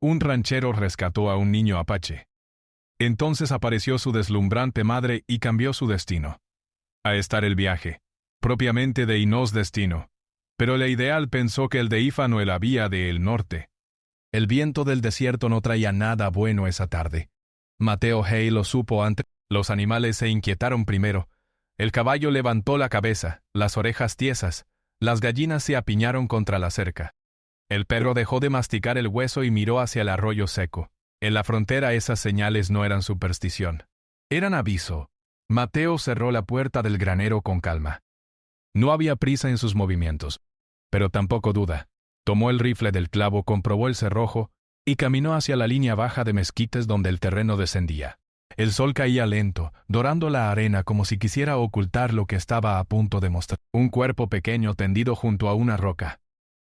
un ranchero rescató a un niño apache. Entonces apareció su deslumbrante madre y cambió su destino. A estar el viaje, propiamente de Inos destino. Pero la ideal pensó que el de Ifa no el había de el norte. El viento del desierto no traía nada bueno esa tarde. Mateo Hey lo supo antes. Los animales se inquietaron primero. El caballo levantó la cabeza, las orejas tiesas. Las gallinas se apiñaron contra la cerca. El perro dejó de masticar el hueso y miró hacia el arroyo seco. En la frontera esas señales no eran superstición. Eran aviso. Mateo cerró la puerta del granero con calma. No había prisa en sus movimientos, pero tampoco duda. Tomó el rifle del clavo, comprobó el cerrojo y caminó hacia la línea baja de mezquites donde el terreno descendía. El sol caía lento, dorando la arena como si quisiera ocultar lo que estaba a punto de mostrar. Un cuerpo pequeño tendido junto a una roca.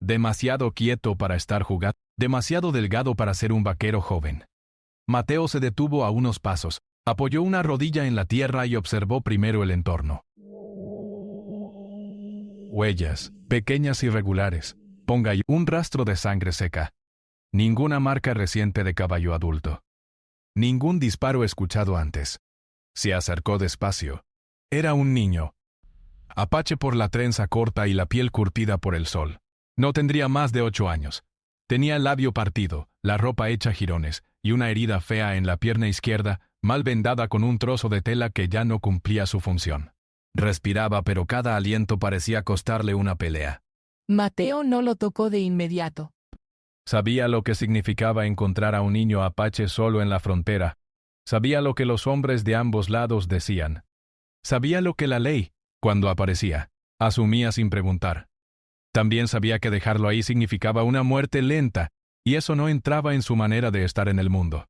Demasiado quieto para estar jugando, demasiado delgado para ser un vaquero joven. Mateo se detuvo a unos pasos, apoyó una rodilla en la tierra y observó primero el entorno. Huellas, pequeñas y regulares. Ponga ahí un rastro de sangre seca. Ninguna marca reciente de caballo adulto. Ningún disparo escuchado antes. Se acercó despacio. Era un niño. Apache por la trenza corta y la piel curtida por el sol. No tendría más de 8 años. Tenía el labio partido, la ropa hecha jirones, y una herida fea en la pierna izquierda, mal vendada con un trozo de tela que ya no cumplía su función. Respiraba, pero cada aliento parecía costarle una pelea. Mateo no lo tocó de inmediato. Sabía lo que significaba encontrar a un niño apache solo en la frontera. Sabía lo que los hombres de ambos lados decían. Sabía lo que la ley, cuando aparecía, asumía sin preguntar. También sabía que dejarlo ahí significaba una muerte lenta, y eso no entraba en su manera de estar en el mundo.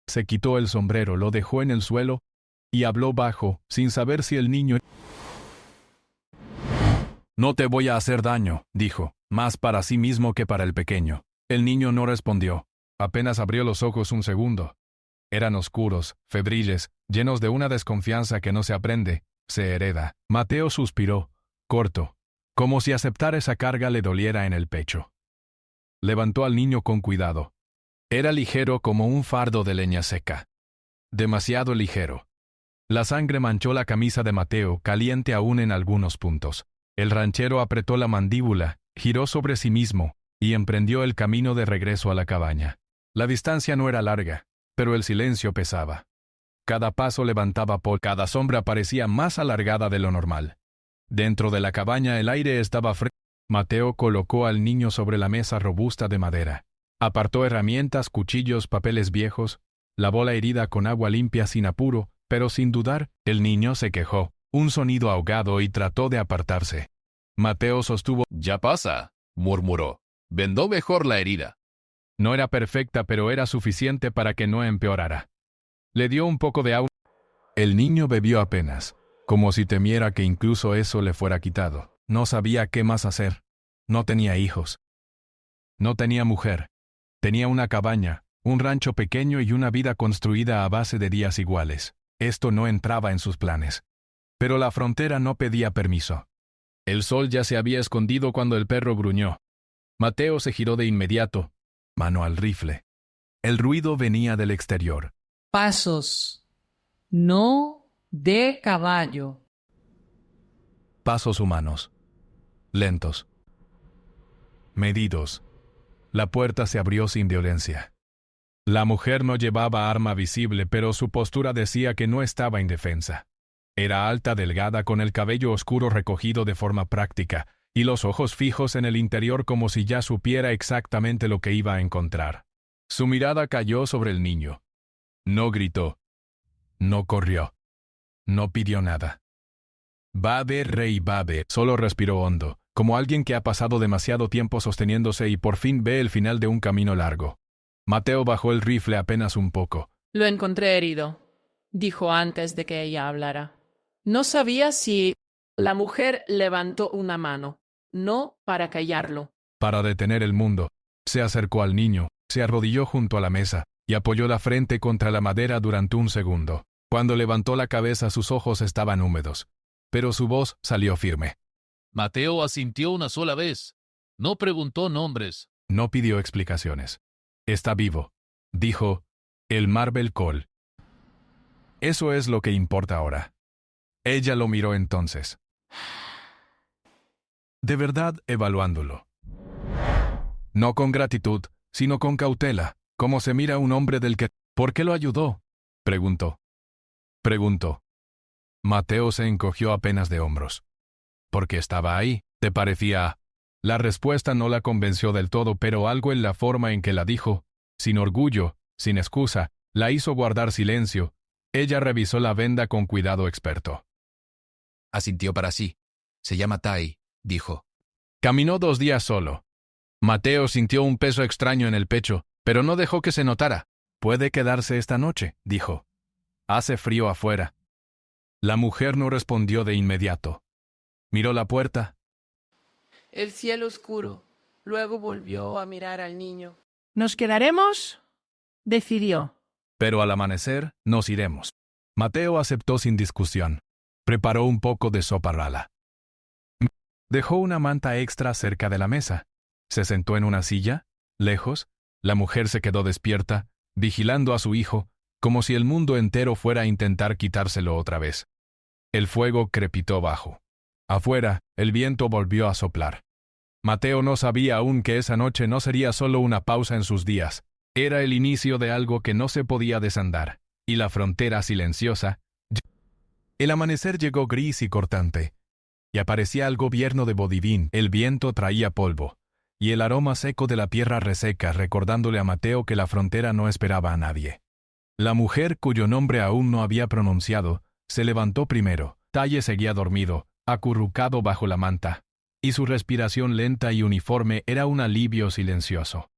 Se quitó el sombrero, lo dejó en el suelo, y habló bajo, sin saber si el niño... «No te voy a hacer daño», dijo, más para sí mismo que para el pequeño. El niño no respondió. Apenas abrió los ojos un segundo. Eran oscuros, febriles, llenos de una desconfianza que no se aprende, se hereda. Mateo suspiró, corto, como si aceptar esa carga le doliera en el pecho. Levantó al niño con cuidado. Era ligero como un fardo de leña seca. Demasiado ligero. La sangre manchó la camisa de Mateo, caliente aún en algunos puntos. El ranchero apretó la mandíbula, giró sobre sí mismo, y emprendió el camino de regreso a la cabaña. La distancia no era larga, pero el silencio pesaba. Cada paso levantaba cada sombra parecía más alargada de lo normal. Dentro de la cabaña el aire estaba fresco. Mateo colocó al niño sobre la mesa robusta de madera. Apartó herramientas, cuchillos, papeles viejos, lavó la herida con agua limpia sin apuro, pero sin dudar, el niño se quejó, un sonido ahogado y trató de apartarse. Mateo sostuvo. «Ya pasa», murmuró. «Vendó mejor la herida». No era perfecta, pero era suficiente para que no empeorara. Le dio un poco de agua. El niño bebió apenas, como si temiera que incluso eso le fuera quitado. No sabía qué más hacer. No tenía hijos. No tenía mujer. Tenía una cabaña, un rancho pequeño y una vida construida a base de días iguales. Esto no entraba en sus planes. Pero la frontera no pedía permiso. El sol ya se había escondido cuando el perro gruñó. Mateo se giró de inmediato, mano al rifle. El ruido venía del exterior. Pasos. No de caballo. Pasos humanos. Lentos. Medidos. La puerta se abrió sin violencia. La mujer no llevaba arma visible, pero su postura decía que no estaba indefensa. Era alta, delgada, con el cabello oscuro recogido de forma práctica, y los ojos fijos en el interior como si ya supiera exactamente lo que iba a encontrar. Su mirada cayó sobre el niño. No gritó. No corrió. No pidió nada. Babe, rey Babe, solo respiró hondo, como alguien que ha pasado demasiado tiempo sosteniéndose y por fin ve el final de un camino largo. Mateo bajó el rifle apenas un poco. Lo encontré herido, dijo antes de que ella hablara. No sabía si la mujer levantó una mano, no para callarlo. Para detener el mundo, se acercó al niño, se arrodilló junto a la mesa y apoyó la frente contra la madera durante un segundo. Cuando levantó la cabeza sus ojos estaban húmedos, pero su voz salió firme. Mateo asintió una sola vez. No preguntó nombres. No pidió explicaciones. Está vivo, dijo el Marvel Cole. Eso es lo que importa ahora. Ella lo miró entonces. De verdad evaluándolo. No con gratitud, sino con cautela, como se mira a un hombre del que... ¿Por qué lo ayudó? Preguntó. Mateo se encogió apenas de hombros. Porque estaba ahí, ¿te parecía? La respuesta no la convenció del todo, pero algo en la forma en que la dijo, sin orgullo, sin excusa, la hizo guardar silencio. Ella revisó la venda con cuidado experto. Asintió para sí. Se llama Tai, dijo. Caminó 2 días solo. Mateo sintió un peso extraño en el pecho, pero no dejó que se notara. Puede quedarse esta noche, dijo. Hace frío afuera. La mujer no respondió de inmediato. Miró la puerta. El cielo oscuro. Luego volvió a mirar al niño. ¿Nos quedaremos? Decidió. Pero al amanecer nos iremos. Mateo aceptó sin discusión. Preparó un poco de sopa rala. Dejó una manta extra cerca de la mesa. Se sentó en una silla, lejos. La mujer se quedó despierta, vigilando a su hijo, como si el mundo entero fuera a intentar quitárselo otra vez. El fuego crepitó bajo. Afuera, el viento volvió a soplar. Mateo no sabía aún que esa noche no sería solo una pausa en sus días. Era el inicio de algo que no se podía desandar, y la frontera silenciosa. El amanecer llegó gris y cortante, y aparecía el gobierno de Bodivín. El viento traía polvo, y el aroma seco de la tierra reseca, recordándole a Mateo que la frontera no esperaba a nadie. La mujer, cuyo nombre aún no había pronunciado, se levantó primero. Talle seguía dormido, acurrucado bajo la manta, y su respiración lenta y uniforme era un alivio silencioso.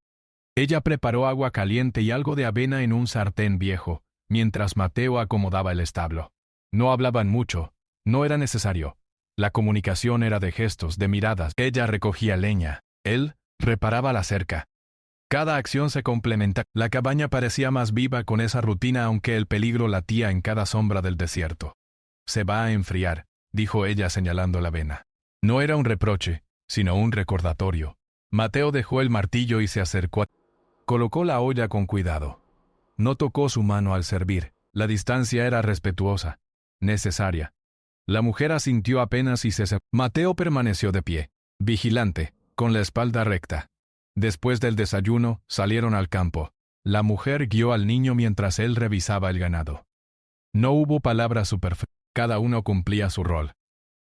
Ella preparó agua caliente y algo de avena en un sartén viejo, mientras Mateo acomodaba el establo. No hablaban mucho, no era necesario. La comunicación era de gestos, de miradas. Ella recogía leña, él reparaba la cerca. Cada acción se complementaba. La cabaña parecía más viva con esa rutina, aunque el peligro latía en cada sombra del desierto. Se va a enfriar, dijo ella señalando la avena. No era un reproche, sino un recordatorio. Mateo dejó el martillo y se acercó. Colocó la olla con cuidado. No tocó su mano al servir. La distancia era respetuosa, necesaria. La mujer asintió apenas y se sentó. Mateo permaneció de pie, vigilante, con la espalda recta. Después del desayuno, salieron al campo. La mujer guió al niño mientras él revisaba el ganado. No hubo palabras superfluas. Cada uno cumplía su rol.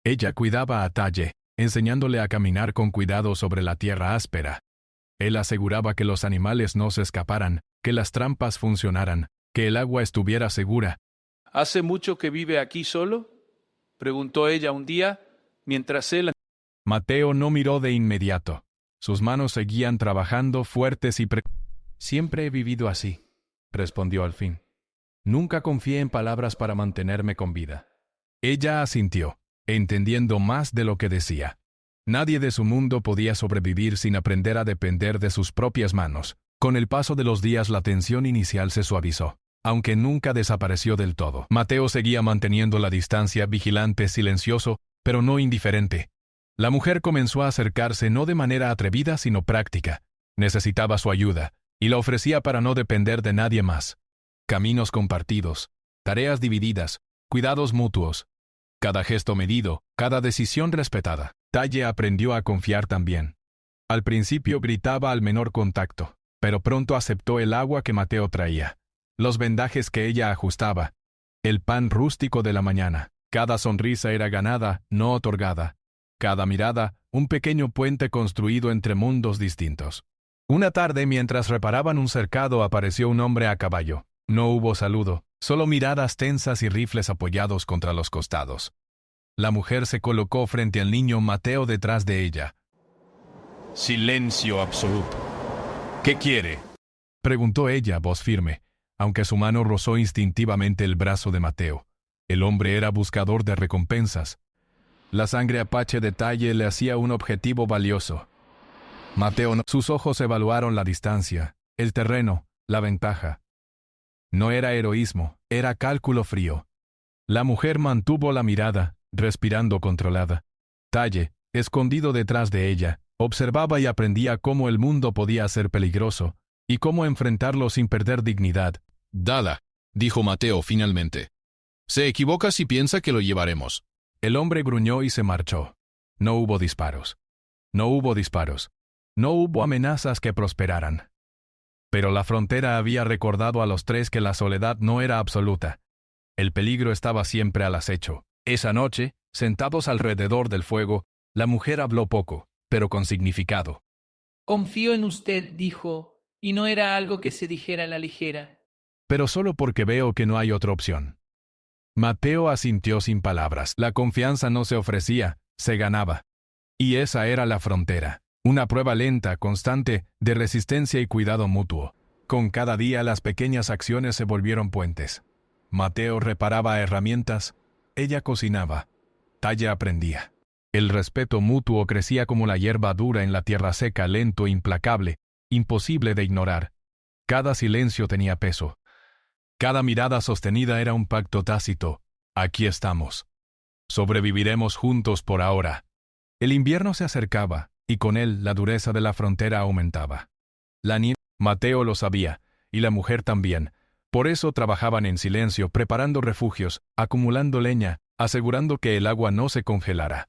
Ella cuidaba a Talle, enseñándole a caminar con cuidado sobre la tierra áspera. Él aseguraba que los animales no se escaparan, que las trampas funcionaran, que el agua estuviera segura. ¿Hace mucho que vive aquí solo?, preguntó ella un día, mientras él... Mateo no miró de inmediato. Sus manos seguían trabajando fuertes y Siempre he vivido así, respondió al fin. Nunca confié en palabras para mantenerme con vida. Ella asintió, entendiendo más de lo que decía. Nadie de su mundo podía sobrevivir sin aprender a depender de sus propias manos. Con el paso de los días la tensión inicial se suavizó, aunque nunca desapareció del todo. Mateo seguía manteniendo la distancia, vigilante, silencioso, pero no indiferente. La mujer comenzó a acercarse no de manera atrevida, sino práctica. Necesitaba su ayuda, y la ofrecía para no depender de nadie más. Caminos compartidos, tareas divididas, cuidados mutuos. Cada gesto medido, cada decisión respetada. Talle aprendió a confiar también. Al principio gritaba al menor contacto, pero pronto aceptó el agua que Mateo traía, los vendajes que ella ajustaba, el pan rústico de la mañana. Cada sonrisa era ganada, no otorgada. Cada mirada, un pequeño puente construido entre mundos distintos. Una tarde, mientras reparaban un cercado, apareció un hombre a caballo. No hubo saludo, solo miradas tensas y rifles apoyados contra los costados. La mujer se colocó frente al niño, Mateo detrás de ella. Silencio absoluto. ¿Qué quiere?, preguntó ella, voz firme, aunque su mano rozó instintivamente el brazo de Mateo. El hombre era buscador de recompensas. La sangre apache de Talle le hacía un objetivo valioso. Mateo no. Sus ojos evaluaron la distancia, el terreno, la ventaja. No era heroísmo, era cálculo frío. La mujer mantuvo la mirada, respirando controlada. Talle, escondido detrás de ella, observaba y aprendía cómo el mundo podía ser peligroso, y cómo enfrentarlo sin perder dignidad. Dada, dijo Mateo finalmente. Se equivoca si piensa que lo llevaremos. El hombre gruñó y se marchó. No hubo disparos. No hubo disparos. No hubo amenazas que prosperaran. Pero la frontera había recordado a los tres que la soledad no era absoluta. El peligro estaba siempre al acecho. Esa noche, sentados alrededor del fuego, la mujer habló poco, pero con significado. Confío en usted, dijo, y no era algo que se dijera a la ligera. Pero solo porque veo que no hay otra opción. Mateo asintió sin palabras. La confianza no se ofrecía, se ganaba. Y esa era la frontera. Una prueba lenta, constante, de resistencia y cuidado mutuo. Con cada día las pequeñas acciones se volvieron puentes. Mateo reparaba herramientas, ella cocinaba, Talle aprendía. El respeto mutuo crecía como la hierba dura en la tierra seca, lento e implacable, imposible de ignorar. Cada silencio tenía peso. Cada mirada sostenida era un pacto tácito. Aquí estamos. Sobreviviremos juntos por ahora. El invierno se acercaba, y con él la dureza de la frontera aumentaba. La nieve, Mateo lo sabía, y la mujer también. Por eso trabajaban en silencio, preparando refugios, acumulando leña, asegurando que el agua no se congelara.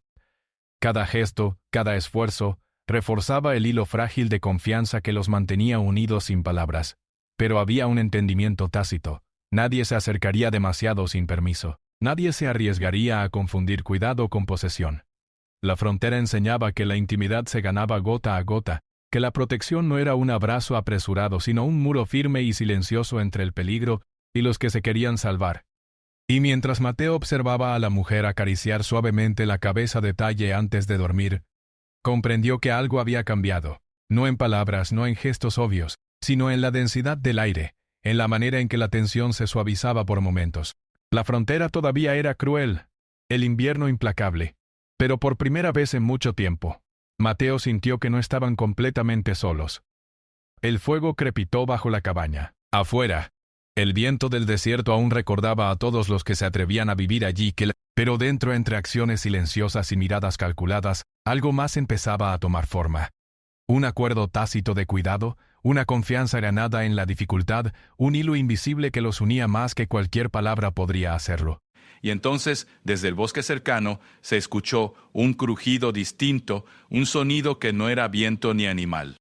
Cada gesto, cada esfuerzo, reforzaba el hilo frágil de confianza que los mantenía unidos sin palabras. Pero había un entendimiento tácito. Nadie se acercaría demasiado sin permiso. Nadie se arriesgaría a confundir cuidado con posesión. La frontera enseñaba que la intimidad se ganaba gota a gota, que la protección no era un abrazo apresurado, sino un muro firme y silencioso entre el peligro y los que se querían salvar. Y mientras Mateo observaba a la mujer acariciar suavemente la cabeza de Talle antes de dormir, comprendió que algo había cambiado, no en palabras, no en gestos obvios, sino en la densidad del aire, en la manera en que la tensión se suavizaba por momentos. La frontera todavía era cruel, el invierno implacable, pero por primera vez en mucho tiempo, Mateo sintió que no estaban completamente solos. El fuego crepitó bajo la cabaña. Afuera, el viento del desierto aún recordaba a todos los que se atrevían a vivir allí pero dentro, entre acciones silenciosas y miradas calculadas, algo más empezaba a tomar forma. Un acuerdo tácito de cuidado, una confianza granada en la dificultad, un hilo invisible que los unía más que cualquier palabra podría hacerlo. Y entonces, desde el bosque cercano, se escuchó un crujido distinto, un sonido que no era viento ni animal.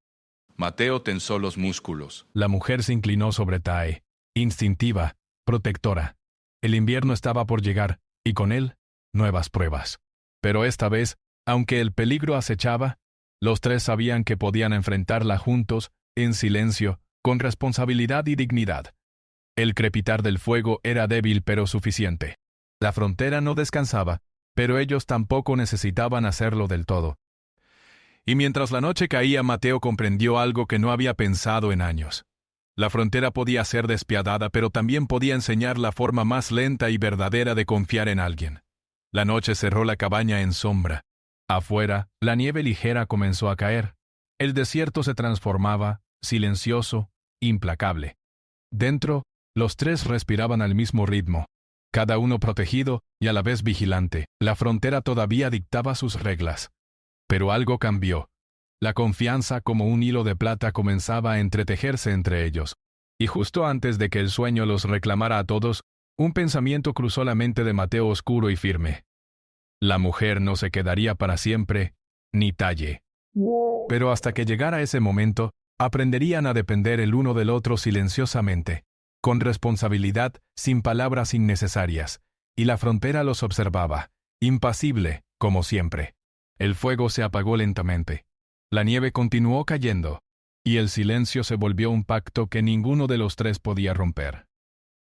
Mateo tensó los músculos. La mujer se inclinó sobre Tae, instintiva, protectora. El invierno estaba por llegar, y con él, nuevas pruebas. Pero esta vez, aunque el peligro acechaba, los tres sabían que podían enfrentarla juntos, en silencio, con responsabilidad y dignidad. El crepitar del fuego era débil pero suficiente. La frontera no descansaba, pero ellos tampoco necesitaban hacerlo del todo. Y mientras la noche caía, Mateo comprendió algo que no había pensado en años. La frontera podía ser despiadada, pero también podía enseñar la forma más lenta y verdadera de confiar en alguien. La noche cerró la cabaña en sombra. Afuera, la nieve ligera comenzó a caer. El desierto se transformaba, silencioso, implacable. Dentro, los tres respiraban al mismo ritmo, cada uno protegido y a la vez vigilante. La frontera todavía dictaba sus reglas. Pero algo cambió. La confianza, como un hilo de plata, comenzaba a entretejerse entre ellos. Y justo antes de que el sueño los reclamara a todos, un pensamiento cruzó la mente de Mateo oscuro y firme. La mujer no se quedaría para siempre, ni Talle. Pero hasta que llegara ese momento, aprenderían a depender el uno del otro silenciosamente, con responsabilidad, sin palabras innecesarias, y la frontera los observaba, impasible, como siempre. El fuego se apagó lentamente. La nieve continuó cayendo, y el silencio se volvió un pacto que ninguno de los tres podía romper.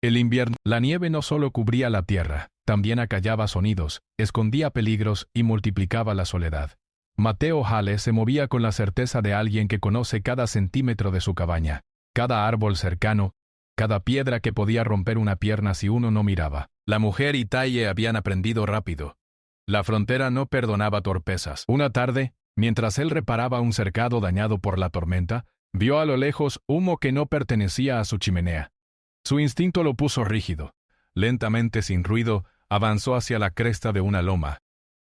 El invierno, la nieve no solo cubría la tierra, también acallaba sonidos, escondía peligros y multiplicaba la soledad. Mateo Hale se movía con la certeza de alguien que conoce cada centímetro de su cabaña, cada árbol cercano, cada piedra que podía romper una pierna si uno no miraba. La mujer y Talle habían aprendido rápido. La frontera no perdonaba torpezas. Una tarde, mientras él reparaba un cercado dañado por la tormenta, vio a lo lejos humo que no pertenecía a su chimenea. Su instinto lo puso rígido. Lentamente, sin ruido, avanzó hacia la cresta de una loma.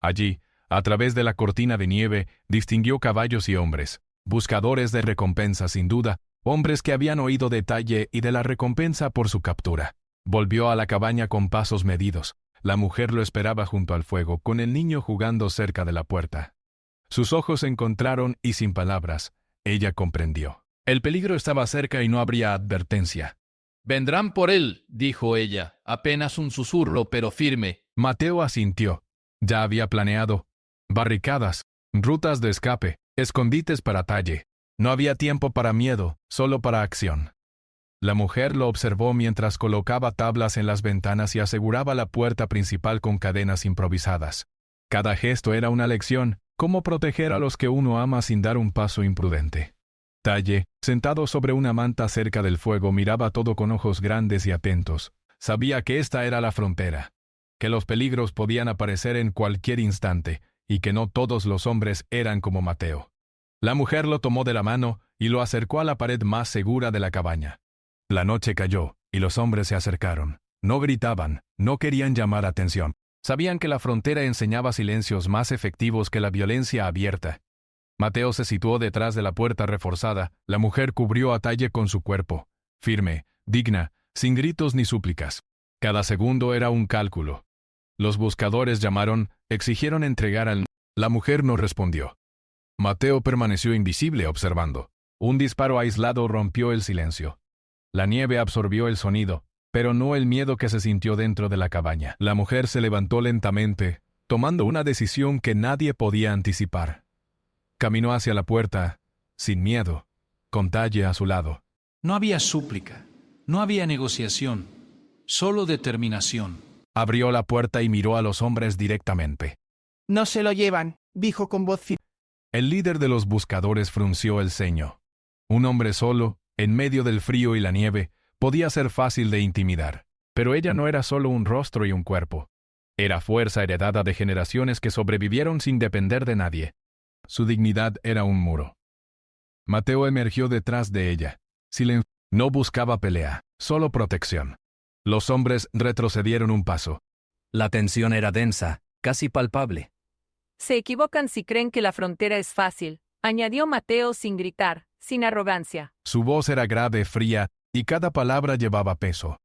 Allí, a través de la cortina de nieve, distinguió caballos y hombres, buscadores de recompensa sin duda, hombres que habían oído de Talle y de la recompensa por su captura. Volvió a la cabaña con pasos medidos. La mujer lo esperaba junto al fuego, con el niño jugando cerca de la puerta. Sus ojos se encontraron y sin palabras, ella comprendió. El peligro estaba cerca y no habría advertencia. Vendrán por él, dijo ella, apenas un susurro, pero firme. Mateo asintió. Ya había planeado barricadas, rutas de escape, escondites para Talle. No había tiempo para miedo, solo para acción. La mujer lo observó mientras colocaba tablas en las ventanas y aseguraba la puerta principal con cadenas improvisadas. Cada gesto era una lección, cómo proteger a los que uno ama sin dar un paso imprudente. Talle, sentado sobre una manta cerca del fuego, miraba todo con ojos grandes y atentos. Sabía que esta era la frontera, que los peligros podían aparecer en cualquier instante y que no todos los hombres eran como Mateo. La mujer lo tomó de la mano y lo acercó a la pared más segura de la cabaña. La noche cayó, y los hombres se acercaron. No gritaban, no querían llamar atención. Sabían que la frontera enseñaba silencios más efectivos que la violencia abierta. Mateo se situó detrás de la puerta reforzada. La mujer cubrió a Talle con su cuerpo, firme, digna, sin gritos ni súplicas. Cada segundo era un cálculo. Los buscadores llamaron, exigieron entregar al... La mujer no respondió. Mateo permaneció invisible observando. Un disparo aislado rompió el silencio. La nieve absorbió el sonido, pero no el miedo que se sintió dentro de la cabaña. La mujer se levantó lentamente, tomando una decisión que nadie podía anticipar. Caminó hacia la puerta, sin miedo, con Talle a su lado. No había súplica, no había negociación, solo determinación. Abrió la puerta y miró a los hombres directamente. No se lo llevan, dijo con voz firme. El líder de los buscadores frunció el ceño. Un hombre solo, en medio del frío y la nieve, podía ser fácil de intimidar. Pero ella no era solo un rostro y un cuerpo. Era fuerza heredada de generaciones que sobrevivieron sin depender de nadie. Su dignidad era un muro. Mateo emergió detrás de ella. No buscaba pelea, solo protección. Los hombres retrocedieron un paso. La tensión era densa, casi palpable. Se equivocan si creen que la frontera es fácil, añadió Mateo sin gritar, sin arrogancia. Su voz era grave, fría, y cada palabra llevaba peso.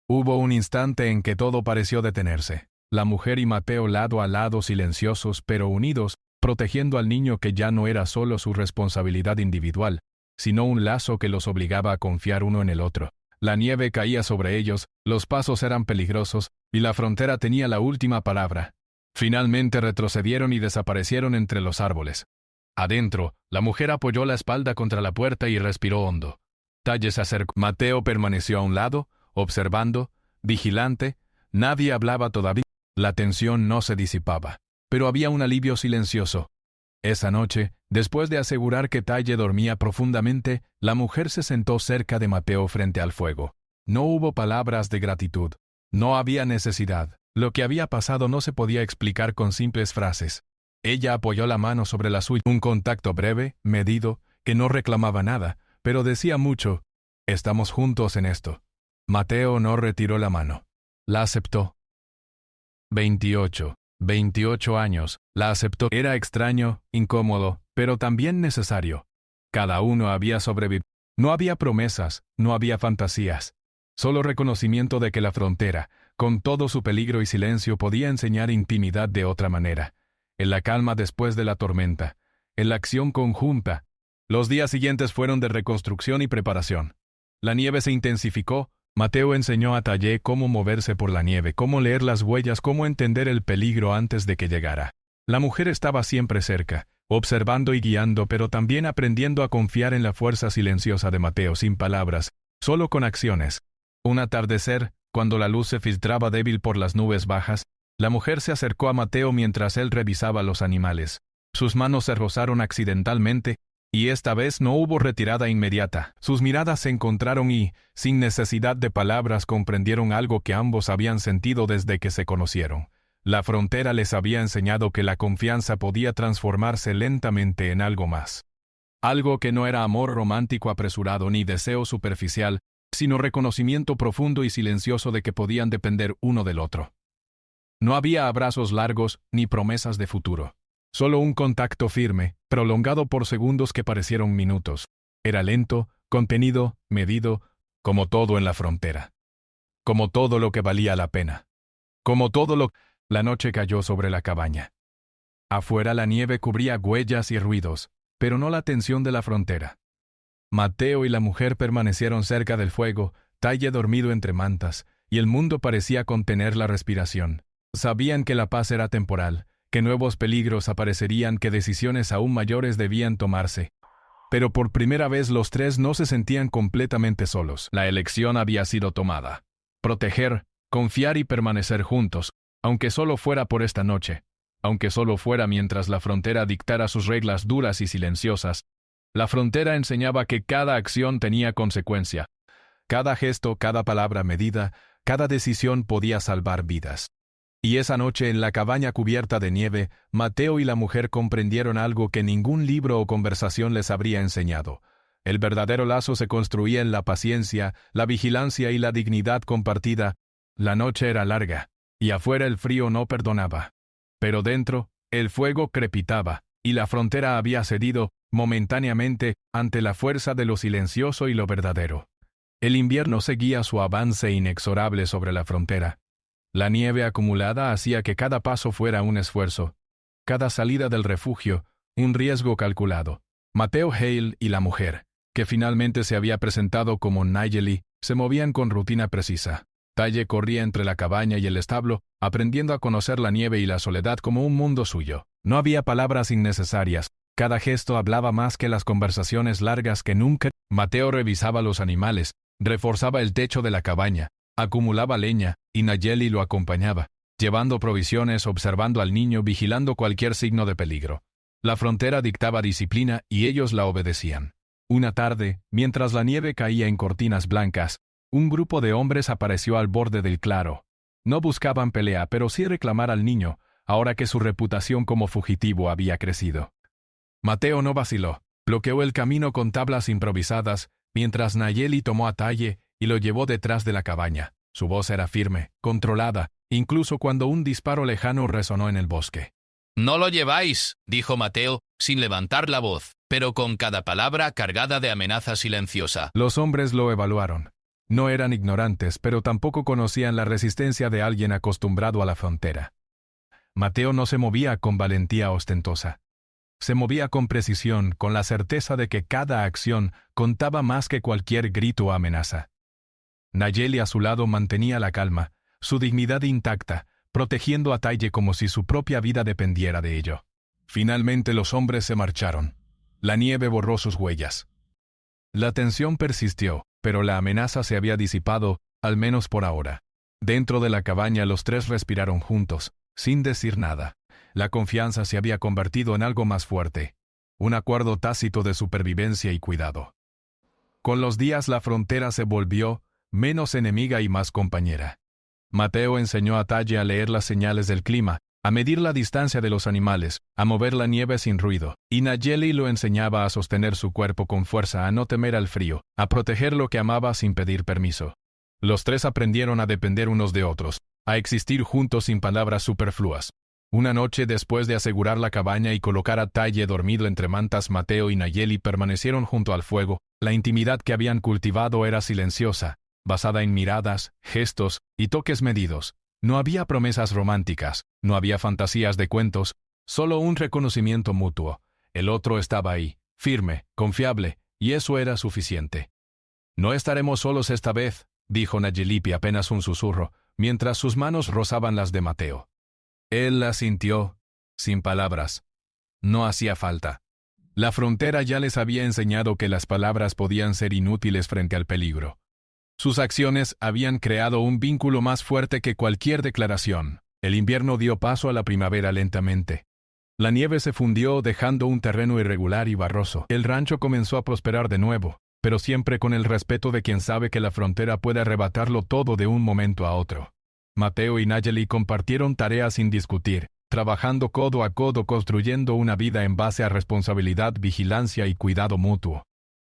Hubo un instante en que todo pareció detenerse. La mujer y Mateo lado a lado, silenciosos pero unidos, protegiendo al niño que ya no era solo su responsabilidad individual, sino un lazo que los obligaba a confiar uno en el otro. La nieve caía sobre ellos, los pasos eran peligrosos, y la frontera tenía la última palabra. Finalmente retrocedieron y desaparecieron entre los árboles. Adentro, la mujer apoyó la espalda contra la puerta y respiró hondo. Talle se acercó. Mateo permaneció a un lado, observando, vigilante. Nadie hablaba todavía. La tensión no se disipaba, pero había un alivio silencioso. Esa noche, después de asegurar que Talle dormía profundamente, la mujer se sentó cerca de Mateo frente al fuego. No hubo palabras de gratitud. No había necesidad. Lo que había pasado no se podía explicar con simples frases. Ella apoyó la mano sobre la suya. Un contacto breve, medido, que no reclamaba nada, pero decía mucho. Estamos juntos en esto. Mateo no retiró la mano. La aceptó. 28 años. La aceptó. Era extraño, incómodo, pero también necesario. Cada uno había sobrevivido. No había promesas, no había fantasías. Solo reconocimiento de que la frontera, con todo su peligro y silencio, podía enseñar intimidad de otra manera. En la calma después de la tormenta. En la acción conjunta. Los días siguientes fueron de reconstrucción y preparación. La nieve se intensificó. Mateo enseñó a Talle cómo moverse por la nieve, cómo leer las huellas, cómo entender el peligro antes de que llegara. La mujer estaba siempre cerca, observando y guiando, pero también aprendiendo a confiar en la fuerza silenciosa de Mateo, sin palabras, solo con acciones. Un atardecer, cuando la luz se filtraba débil por las nubes bajas, la mujer se acercó a Mateo mientras él revisaba los animales. Sus manos se rozaron accidentalmente, y esta vez no hubo retirada inmediata. Sus miradas se encontraron y, sin necesidad de palabras, comprendieron algo que ambos habían sentido desde que se conocieron. La frontera les había enseñado que la confianza podía transformarse lentamente en algo más. Algo que no era amor romántico apresurado ni deseo superficial, sino reconocimiento profundo y silencioso de que podían depender uno del otro. No había abrazos largos ni promesas de futuro. Solo un contacto firme, prolongado por segundos que parecieron minutos. Era lento, contenido, medido, como todo en la frontera. Como todo lo que valía la pena. Como todo lo... La noche cayó sobre la cabaña. Afuera la nieve cubría huellas y ruidos, pero no la tensión de la frontera. Mateo y la mujer permanecieron cerca del fuego, Talle dormido entre mantas, y el mundo parecía contener la respiración. Sabían que la paz era temporal, que nuevos peligros aparecerían, que decisiones aún mayores debían tomarse. Pero por primera vez los tres no se sentían completamente solos. La elección había sido tomada. Proteger, confiar y permanecer juntos, aunque solo fuera por esta noche, aunque solo fuera mientras la frontera dictara sus reglas duras y silenciosas. La frontera enseñaba que cada acción tenía consecuencia. Cada gesto, cada palabra medida, cada decisión podía salvar vidas. Y esa noche en la cabaña cubierta de nieve, Mateo y la mujer comprendieron algo que ningún libro o conversación les habría enseñado. El verdadero lazo se construía en la paciencia, la vigilancia y la dignidad compartida. La noche era larga, y afuera el frío no perdonaba. Pero dentro, el fuego crepitaba, y la frontera había cedido, momentáneamente, ante la fuerza de lo silencioso y lo verdadero. El invierno seguía su avance inexorable sobre la frontera. La nieve acumulada hacía que cada paso fuera un esfuerzo, cada salida del refugio, un riesgo calculado. Mateo Hale y la mujer, que finalmente se había presentado como Nayeli, se movían con rutina precisa. Talle corría entre la cabaña y el establo, aprendiendo a conocer la nieve y la soledad como un mundo suyo. No había palabras innecesarias, cada gesto hablaba más que las conversaciones largas que nunca. Mateo revisaba los animales, reforzaba el techo de la cabaña, acumulaba leña, y Nayeli lo acompañaba, llevando provisiones, observando al niño, vigilando cualquier signo de peligro. La frontera dictaba disciplina y ellos la obedecían. Una tarde, mientras la nieve caía en cortinas blancas, un grupo de hombres apareció al borde del claro. No buscaban pelea, pero sí reclamar al niño, ahora que su reputación como fugitivo había crecido. Mateo no vaciló, bloqueó el camino con tablas improvisadas, mientras Nayeli tomó a Talle y lo llevó detrás de la cabaña. Su voz era firme, controlada, incluso cuando un disparo lejano resonó en el bosque. «No lo lleváis», dijo Mateo, sin levantar la voz, pero con cada palabra cargada de amenaza silenciosa. Los hombres lo evaluaron. No eran ignorantes, pero tampoco conocían la resistencia de alguien acostumbrado a la frontera. Mateo no se movía con valentía ostentosa. Se movía con precisión, con la certeza de que cada acción contaba más que cualquier grito o amenaza. Nayeli a su lado mantenía la calma, su dignidad intacta, protegiendo a Talle como si su propia vida dependiera de ello. Finalmente los hombres se marcharon. La nieve borró sus huellas. La tensión persistió, pero la amenaza se había disipado, al menos por ahora. Dentro de la cabaña los tres respiraron juntos, sin decir nada. La confianza se había convertido en algo más fuerte, un acuerdo tácito de supervivencia y cuidado. Con los días la frontera se volvió menos enemiga y más compañera. Mateo enseñó a Talle a leer las señales del clima, a medir la distancia de los animales, a mover la nieve sin ruido, y Nayeli lo enseñaba a sostener su cuerpo con fuerza, a no temer al frío, a proteger lo que amaba sin pedir permiso. Los tres aprendieron a depender unos de otros, a existir juntos sin palabras superfluas. Una noche después de asegurar la cabaña y colocar a Talle dormido entre mantas, Mateo y Nayeli permanecieron junto al fuego. La intimidad que habían cultivado era silenciosa, basada en miradas, gestos y toques medidos. No había promesas románticas, no había fantasías de cuentos, solo un reconocimiento mutuo. El otro estaba ahí, firme, confiable, y eso era suficiente. «No estaremos solos esta vez», dijo Nayeli apenas un susurro, mientras sus manos rozaban las de Mateo. Él asintió, sin palabras. No hacía falta. La frontera ya les había enseñado que las palabras podían ser inútiles frente al peligro. Sus acciones habían creado un vínculo más fuerte que cualquier declaración. El invierno dio paso a la primavera lentamente. La nieve se fundió dejando un terreno irregular y barroso. El rancho comenzó a prosperar de nuevo, pero siempre con el respeto de quien sabe que la frontera puede arrebatarlo todo de un momento a otro. Mateo y Nayeli compartieron tareas sin discutir, trabajando codo a codo construyendo una vida en base a responsabilidad, vigilancia y cuidado mutuo.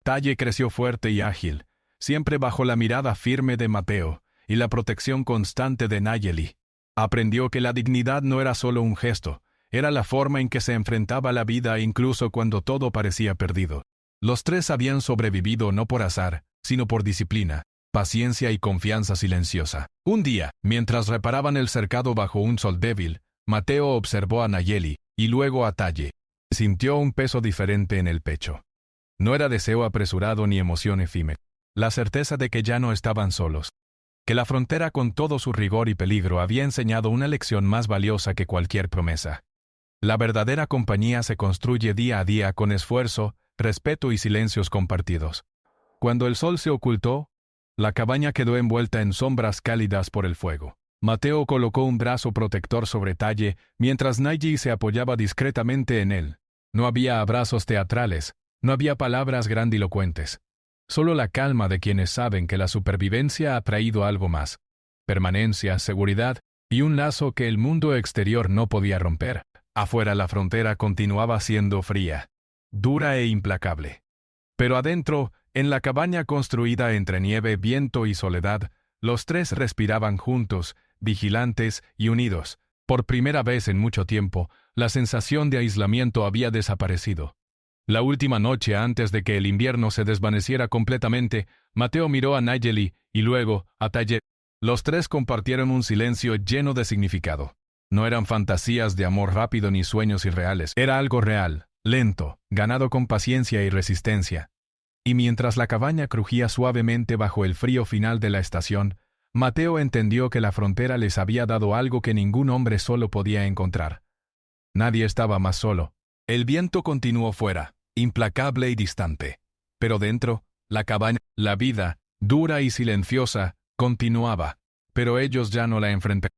Talle creció fuerte y ágil, siempre bajo la mirada firme de Mateo y la protección constante de Nayeli. Aprendió que la dignidad no era solo un gesto, era la forma en que se enfrentaba a la vida incluso cuando todo parecía perdido. Los tres habían sobrevivido no por azar, sino por disciplina, paciencia y confianza silenciosa. Un día, mientras reparaban el cercado bajo un sol débil, Mateo observó a Nayeli, y luego a Talle. Sintió un peso diferente en el pecho. No era deseo apresurado ni emoción efímera. La certeza de que ya no estaban solos. Que la frontera con todo su rigor y peligro había enseñado una lección más valiosa que cualquier promesa. La verdadera compañía se construye día a día con esfuerzo, respeto y silencios compartidos. Cuando el sol se ocultó, la cabaña quedó envuelta en sombras cálidas por el fuego. Mateo colocó un brazo protector sobre Talle, mientras Nayeli se apoyaba discretamente en él. No había abrazos teatrales, no había palabras grandilocuentes. Solo la calma de quienes saben que la supervivencia ha traído algo más. Permanencia, seguridad y un lazo que el mundo exterior no podía romper. Afuera la frontera continuaba siendo fría, dura e implacable. Pero adentro, en la cabaña construida entre nieve, viento y soledad, los tres respiraban juntos, vigilantes y unidos. Por primera vez en mucho tiempo, la sensación de aislamiento había desaparecido. La última noche antes de que el invierno se desvaneciera completamente, Mateo miró a Nayeli y luego a Talle. Los tres compartieron un silencio lleno de significado. No eran fantasías de amor rápido ni sueños irreales. Era algo real, lento, ganado con paciencia y resistencia. Y mientras la cabaña crujía suavemente bajo el frío final de la estación, Mateo entendió que la frontera les había dado algo que ningún hombre solo podía encontrar. Nadie estaba más solo. El viento continuó fuera, implacable y distante. Pero dentro, la cabaña, la vida, dura y silenciosa, continuaba. Pero ellos ya no la enfrentaban.